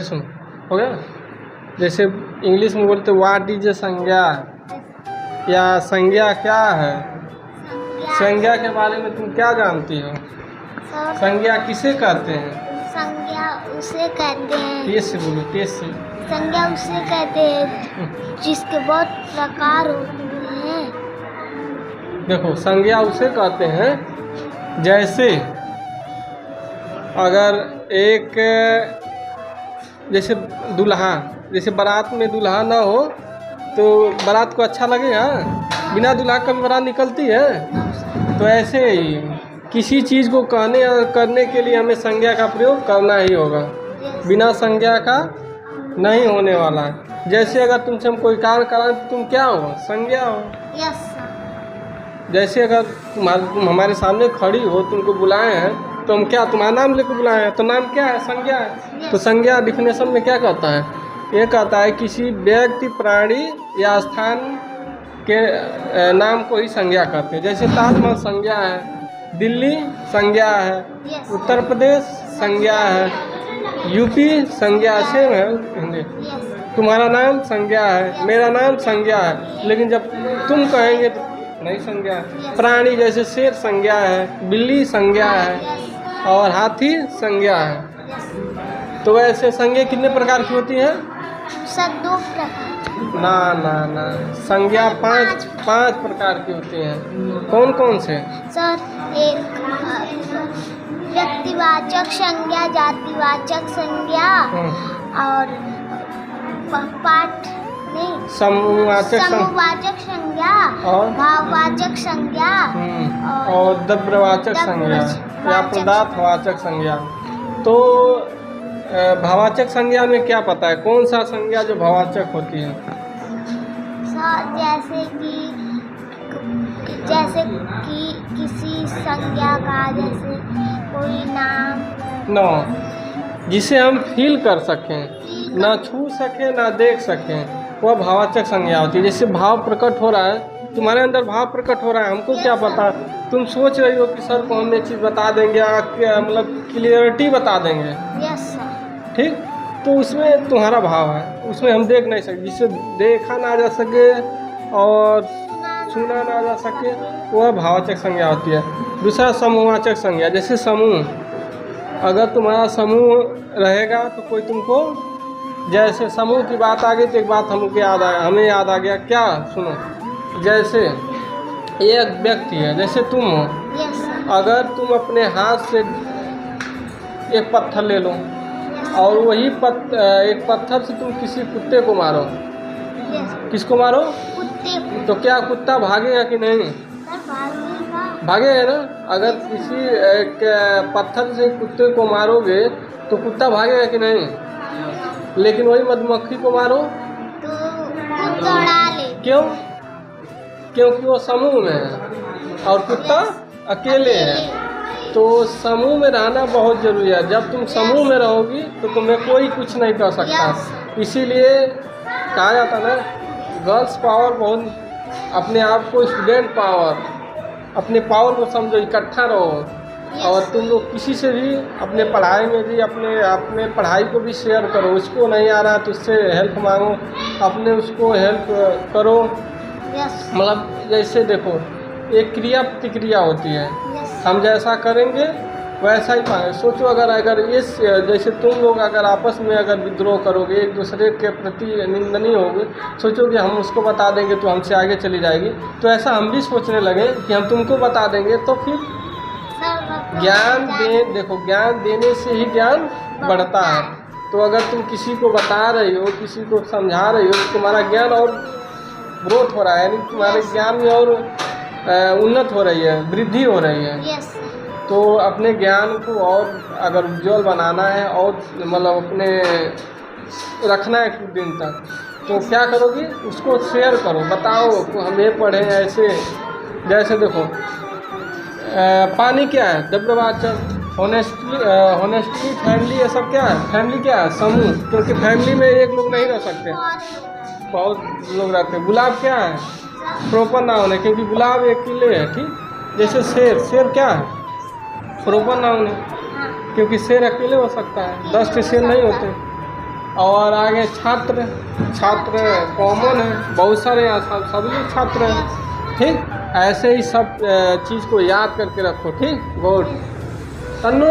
जैसे सुनो, हो गया। जैसे इंग्लिश में बोलते व्हाट इज ए संज्ञा, या संज्ञा क्या है। संज्ञा के बारे में तुम क्या जानती हो? संज्ञा किसे कहते हैं? संज्ञा उसे कहते हैं, तेज से बोलो, तेज से। संज्ञा उसे कहते हैं जिसके बहुत प्रकार होते हैं। देखो, संज्ञा उसे कहते हैं जैसे अगर एक जैसे दूल्हा, जैसे बारात में दूल्हा ना हो तो बारात को अच्छा लगेगा? बिना दूल्हा कभी बारात निकलती है? तो ऐसे ही किसी चीज़ को कहने और करने के लिए हमें संज्ञा का प्रयोग करना ही होगा, बिना संज्ञा का नहीं होने वाला है। जैसे अगर तुमसे हम कोई कार्य कराएं तो तुम क्या हो? संज्ञा हो। Yes sir. जैसे अगर तुम हमारे सामने खड़ी हो, तुमको बुलाए हैं तो हम क्या तुम्हारा नाम लेकर बुलाए हैं, तो नाम क्या है? संज्ञा है। तो संज्ञा डिफिनेशन में क्या कहता है? ये कहता है किसी व्यक्ति, प्राणी या स्थान के नाम को ही संज्ञा कहते हैं। जैसे ताजमहल संज्ञा है, दिल्ली संज्ञा है, उत्तर प्रदेश संज्ञा है, यूपी संज्ञा से है हिंदी। तुम्हारा नाम संज्ञा है, मेरा नाम संज्ञा है, लेकिन जब तुम कहेंगे तो नहीं संज्ञा है। प्राणी जैसे शेर संज्ञा है, बिल्ली संज्ञा है और हाथी संज्ञा है। तो वैसे संज्ञा कितने प्रकार की होती है? सर 2 प्रकार। ना ना ना, संज्ञा पांच प्रकार की होती हैं। कौन कौन से? सर, एक व्यक्तिवाचक संज्ञा, जातिवाचक संज्ञा और पाठ नहीं, समूहवाचक संज्ञा और भाववाचक संज्ञा और द्रव्यवाचक संज्ञा या पदार्थवाचक संज्ञा। तो भाववाचक संज्ञा में क्या पता है, कौन सा संज्ञा जो भाववाचक होती है? सर, जैसे कि किसी संज्ञा का, जैसे कोई नाम नो, जिसे हम फील कर सकें, ना छू सकें ना देख सकें, वह भाववाचक संज्ञा होती है। जैसे भाव प्रकट हो रहा है, तुम्हारे अंदर भाव प्रकट हो रहा है, हमको क्या पता? तुम सोच रही हो कि सर को हम ये चीज़ बता देंगे, मतलब क्लियरिटी बता देंगे। Yes sir. ठीक, तो उसमें तुम्हारा भाव है, उसमें हम देख नहीं सकते। जिसे देखा ना जा सके और सुना ना जा सके, वह भाववाचक संज्ञा होती है। दूसरा समूहवाचक संज्ञा। जैसे समूह, अगर तुम्हारा समूह रहेगा तो कोई तुमको, जैसे समूह की बात आ गई तो एक बात हमें याद आ गया। क्या? सुनो, जैसे एक व्यक्ति है, जैसे तुम हो, अगर तुम अपने हाथ से एक पत्थर ले लो और वही एक पत्थर से तुम किसी कुत्ते को मारो, किसको मारो? कुत्ते। तो क्या कुत्ता भागेगा कि नहीं? भागेगा ना। अगर किसी एक पत्थर से कुत्ते को मारोगे तो कुत्ता भागेगा कि नहीं? लेकिन वही मधुमक्खी को मारो तो दौड़ा ले। क्यों? क्योंकि वो समूह में है और कुत्ता अकेले है। तो समूह में रहना बहुत ज़रूरी है। जब तुम समूह में रहोगी तो तुम्हें कोई कुछ नहीं कर सकता। इसीलिए कहा जाता ना, गर्ल्स पावर बहुत, अपने आप को स्टूडेंट पावर, अपने पावर को समझो, इकट्ठा रहो। और तुम लोग किसी से भी अपने पढ़ाई में भी अपने पढ़ाई को भी शेयर करो। उसको नहीं आ रहा तो उससे हेल्प मांगो, अपने उसको हेल्प करो। मतलब जैसे देखो, एक क्रिया प्रतिक्रिया होती है, हम जैसा करेंगे वैसा ही पाएंगे। सोचो, अगर इस जैसे तुम लोग अगर आपस में अगर विद्रोह करोगे, एक दूसरे के प्रति निंदनीय होगे, सोचोगे हम उसको बता देंगे तो हमसे आगे चली जाएगी, तो ऐसा हम भी सोचने लगे कि हम तुमको बता देंगे तो फिर ज्ञान देखो, ज्ञान देने से ही ज्ञान बढ़ता है। तो अगर तुम किसी को बता रही हो, किसी को समझा रही हो, तो तुम्हारा ज्ञान और ग्रोथ हो रहा है, यानी तुम्हारे ज्ञान में और उन्नत हो रही है, वृद्धि हो रही है। तो अपने ज्ञान को और अगर उज्जवल बनाना है और मतलब अपने रखना है कुछ दिन तक, तो क्या करोगी? उसको शेयर करो, बताओ तो हम ये पढ़े ऐसे। जैसे देखो, पानी क्या है? द्रव्यवाचक। होनेस्टली, फैमिली, ये सब क्या है? फैमिली क्या है? समूह। क्योंकि फैमिली में एक लोग नहीं रह सकते, बहुत लोग रहते हैं। गुलाब क्या है? प्रोपर नाउन है, क्योंकि गुलाब अकेले है। ठीक, जैसे शेर क्या है? प्रोपर नाउन है, क्योंकि शेर अकेले हो सकता है, 10 शेर नहीं होते। और आगे छात्र, छात्र कॉमन है, बहुत सारे सब लोग छात्र हैं। ठीक, ऐसे ही सब चीज़ को याद करके रखो। ठीक, गुड। तन्नू।